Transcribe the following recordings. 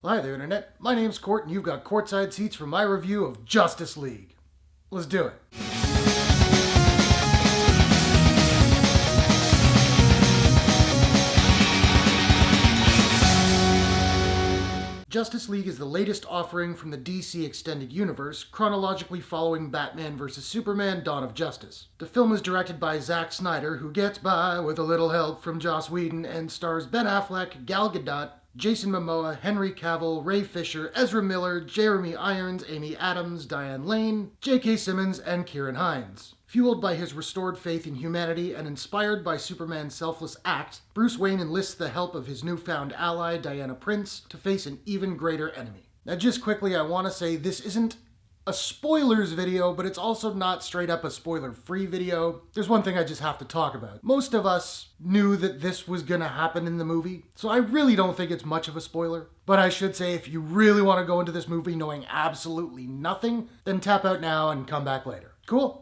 Hi there, Internet. My name's Court, and you've got courtside seats for my review of Justice League. Let's do it. Justice League is the latest offering from the DC Extended Universe, chronologically following Batman vs. Superman: Dawn of Justice. The film is directed by Zack Snyder, who gets by with a little help from Joss Whedon, and stars Ben Affleck, Gal Gadot, Jason Momoa, Henry Cavill, Ray Fisher, Ezra Miller, Jeremy Irons, Amy Adams, Diane Lane, J.K. Simmons, and Ciaran Hinds. Fueled by his restored faith in humanity and inspired by Superman's selfless act, Bruce Wayne enlists the help of his newfound ally, Diana Prince, to face an even greater enemy. Now just quickly, I want to say this isn't a spoilers video, but it's also not straight up a spoiler-free video. There's one thing I just have to talk about. Most of us knew that this was gonna happen in the movie, so I really don't think it's much of a spoiler. But I should say, if you really want to go into this movie knowing absolutely nothing, then tap out now and come back later. Cool?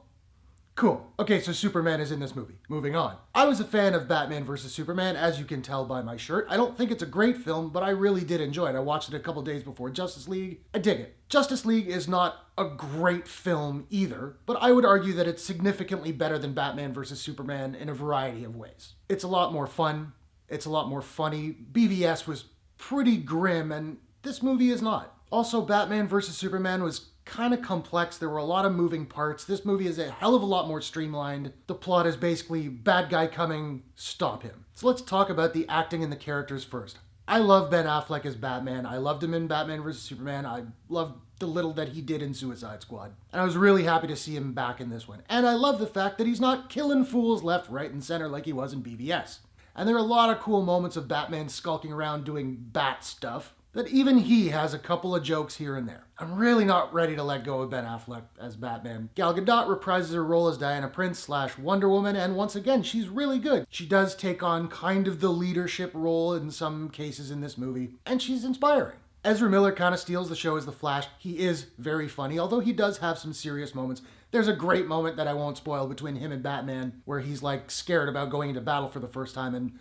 Cool. Okay, so Superman is in this movie. Moving on. I was a fan of Batman vs. Superman, as you can tell by my shirt. I don't think it's a great film, but I really did enjoy it. I watched it a couple days before Justice League. I dig it. Justice League is not a great film either, but I would argue that it's significantly better than Batman vs. Superman in a variety of ways. It's a lot more fun. It's a lot more funny. BVS was pretty grim, and this movie is not. Also, Batman vs. Superman was kind of complex. There were a lot of moving parts. This movie is a hell of a lot more streamlined. The plot is basically bad guy coming, stop him. So let's talk about the acting and the characters first. I love Ben Affleck as Batman. I loved him in Batman vs. Superman. I loved the little that he did in Suicide Squad. And I was really happy to see him back in this one. And I love the fact that he's not killing fools left, right, and center like he was in BVS. And there are a lot of cool moments of Batman skulking around doing bat stuff, that even he has a couple of jokes here and there. I'm really not ready to let go of Ben Affleck as Batman. Gal Gadot reprises her role as Diana Prince / Wonder Woman, and once again, she's really good. She does take on kind of the leadership role in some cases in this movie, and she's inspiring. Ezra Miller kind of steals the show as the Flash. He is very funny, although he does have some serious moments. There's a great moment that I won't spoil between him and Batman, where he's like scared about going into battle for the first time, and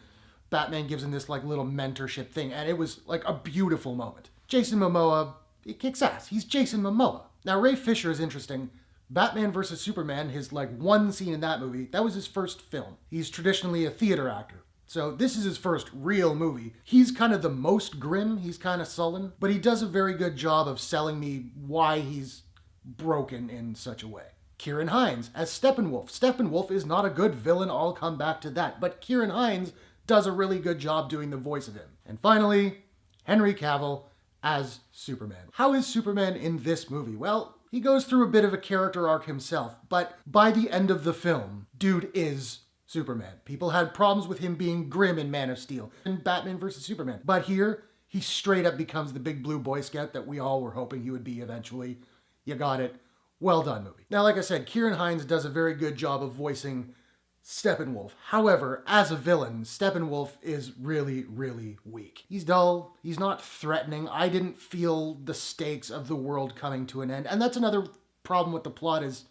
Batman gives him this like little mentorship thing, and it was like a beautiful moment. Jason Momoa, he kicks ass. He's Jason Momoa. Now Ray Fisher is interesting. Batman vs. Superman, his like one scene in that movie, that was his first film. He's traditionally a theater actor. So this is his first real movie. He's kind of the most grim, he's kind of sullen, but he does a very good job of selling me why he's broken in such a way. Ciaran Hinds as Steppenwolf. Steppenwolf is not a good villain, I'll come back to that, but Ciaran Hinds does a really good job doing the voice of him. And finally, Henry Cavill as Superman. How is Superman in this movie? Well, he goes through a bit of a character arc himself, but by the end of the film, dude is Superman. People had problems with him being grim in Man of Steel and Batman vs. Superman. But here, he straight up becomes the big blue Boy Scout that we all were hoping he would be eventually. You got it. Well done, movie. Now, like I said, Ciaran Hinds does a very good job of voicing Steppenwolf. However, as a villain, Steppenwolf is really, really weak. He's dull. He's not threatening. I didn't feel the stakes of the world coming to an end. And that's another problem with the plot is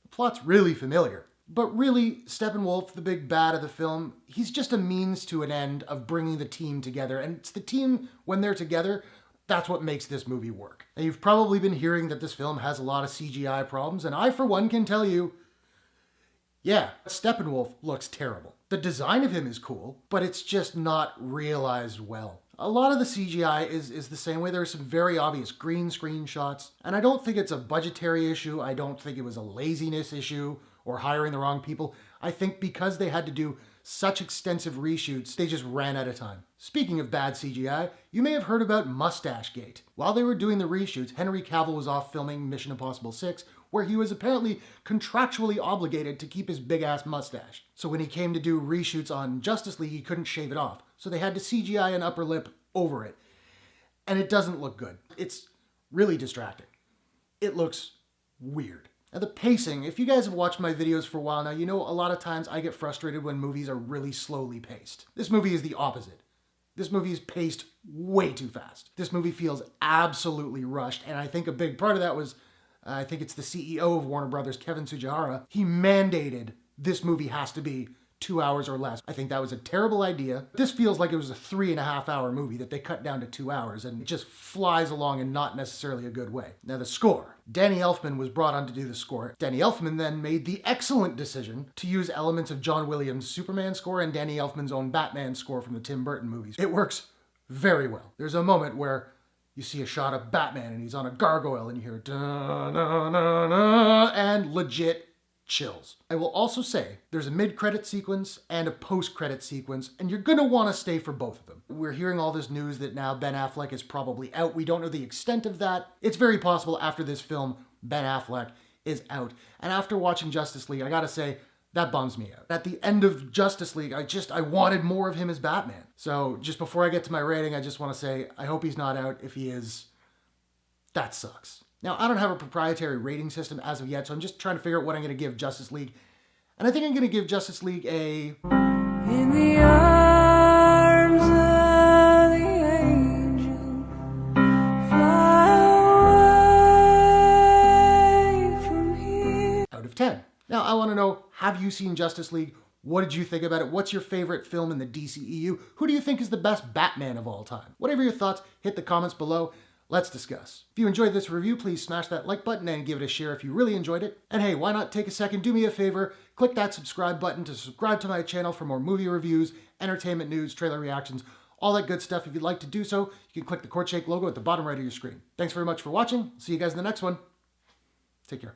the plot's really familiar. But really, Steppenwolf, the big bad of the film, he's just a means to an end of bringing the team together. And it's the team, when they're together, that's what makes this movie work. Now, you've probably been hearing that this film has a lot of CGI problems, and I, for one, can tell you, yeah, Steppenwolf looks terrible. The design of him is cool, but it's just not realized well. A lot of the CGI is the same way. There are some very obvious green screen shots, and I don't think it's a budgetary issue. I don't think it was a laziness issue or hiring the wrong people. I think because they had to do such extensive reshoots, they just ran out of time. Speaking of bad CGI, you may have heard about Mustache Gate. While they were doing the reshoots, Henry Cavill was off filming Mission Impossible 6, where he was apparently contractually obligated to keep his big-ass mustache. So when he came to do reshoots on Justice League, he couldn't shave it off. So they had to CGI an upper lip over it. And it doesn't look good. It's really distracting. It looks weird. Now the pacing, if you guys have watched my videos for a while now, you know a lot of times I get frustrated when movies are really slowly paced. This movie is the opposite. This movie is paced way too fast. This movie feels absolutely rushed, and I think a big part of that was I think it's the CEO of Warner Brothers, Kevin Tsujihara. He mandated this movie has to be 2 hours or less. I think that was a terrible idea. This feels like it was a 3.5-hour movie that they cut down to 2 hours, and it just flies along in not necessarily a good way. Now the score. Danny Elfman was brought on to do the score. Danny Elfman then made the excellent decision to use elements of John Williams' Superman score and Danny Elfman's own Batman score from the Tim Burton movies. It works very well. There's a moment where you see a shot of Batman and he's on a gargoyle and you hear da-na-na-na, and legit chills. I will also say there's a mid-credit sequence and a post-credit sequence, and you're gonna want to stay for both of them. We're hearing all this news that now Ben Affleck is probably out. We don't know the extent of that. It's very possible after this film, Ben Affleck is out. And after watching Justice League, I gotta say, that bums me out. At the end of Justice League, I wanted more of him as Batman. So just before I get to my rating, I just want to say, I hope he's not out. If he is, that sucks. Now, I don't have a proprietary rating system as of yet, so I'm just trying to figure out what I'm going to give Justice League. And I think I'm going to give Justice League a... In the arms of the angel, fly away from here. Out of 10. Now, I want to know, have you seen Justice League? What did you think about it? What's your favorite film in the DCEU? Who do you think is the best Batman of all time? Whatever your thoughts, hit the comments below. Let's discuss. If you enjoyed this review, please smash that like button and give it a share if you really enjoyed it. And hey, why not take a second, do me a favor, click that subscribe button to subscribe to my channel for more movie reviews, entertainment news, trailer reactions, all that good stuff. If you'd like to do so, you can click the Courtshake logo at the bottom right of your screen. Thanks very much for watching. See you guys in the next one. Take care.